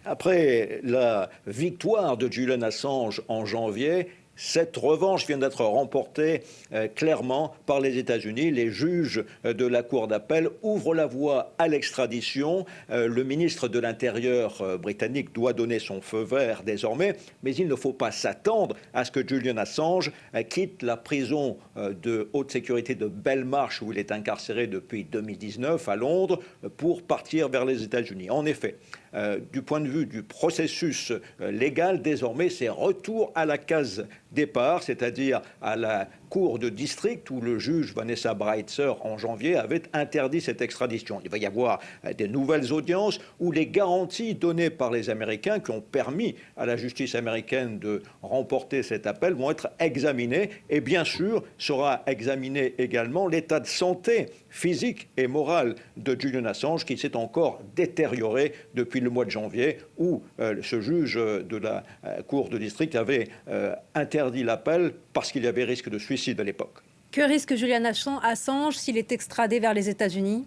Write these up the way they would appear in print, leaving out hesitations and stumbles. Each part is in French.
Après la victoire de Julian Assange en janvier, cette revanche vient d'être remportée clairement par les États-Unis. Les juges de la Cour d'appel ouvrent la voie à l'extradition. Le ministre de l'Intérieur britannique doit donner son feu vert désormais, mais il ne faut pas s'attendre à ce que Julian Assange quitte la prison de haute sécurité de Belmarsh, où il est incarcéré depuis 2019 à Londres, pour partir vers les États-Unis. En effet, du point de vue du processus légal, désormais, c'est retour à la case départ, c'est-à-dire à la cour de district où le juge Vanessa Breitzer, en janvier, avait interdit cette extradition. Il va y avoir des nouvelles audiences où les garanties données par les Américains, qui ont permis à la justice américaine de remporter cet appel, vont être examinées. Et bien sûr, sera examiné également l'état de santé physique et morale de Julian Assange, qui s'est encore détérioré depuis le mois de janvier, où ce juge de la cour de district avait interdit l'appel parce qu'il y avait risque de suicide à l'époque. Que risque Julian Assange s'il est extradé vers les États-Unis ?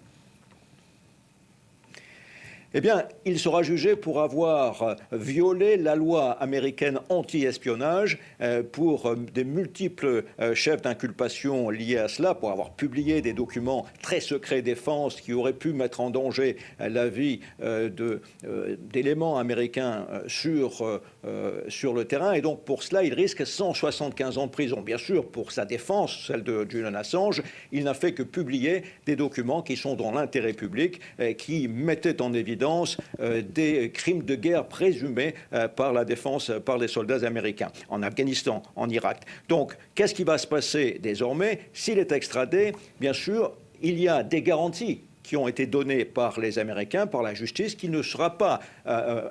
Eh bien, il sera jugé pour avoir violé la loi américaine anti-espionnage, pour des multiples chefs d'inculpation liés à cela, pour avoir publié des documents très secrets défense qui auraient pu mettre en danger la vie d'éléments américains sur le terrain. Et donc, pour cela, il risque 175 ans de prison. Bien sûr, pour sa défense, celle de Julian Assange, il n'a fait que publier des documents qui sont dans l'intérêt public, qui mettaient en évidence des crimes de guerre présumés par la défense, par les soldats américains, en Afghanistan, en Irak. Donc, qu'est-ce qui va se passer désormais? S'il est extradé, bien sûr, il y a des garanties qui ont été données par les Américains, par la justice, qu'il ne sera pas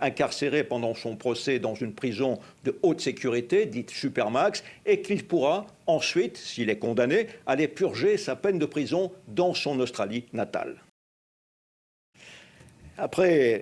incarcéré pendant son procès dans une prison de haute sécurité, dite Supermax, et qu'il pourra ensuite, s'il est condamné, aller purger sa peine de prison dans son Australie natale. Après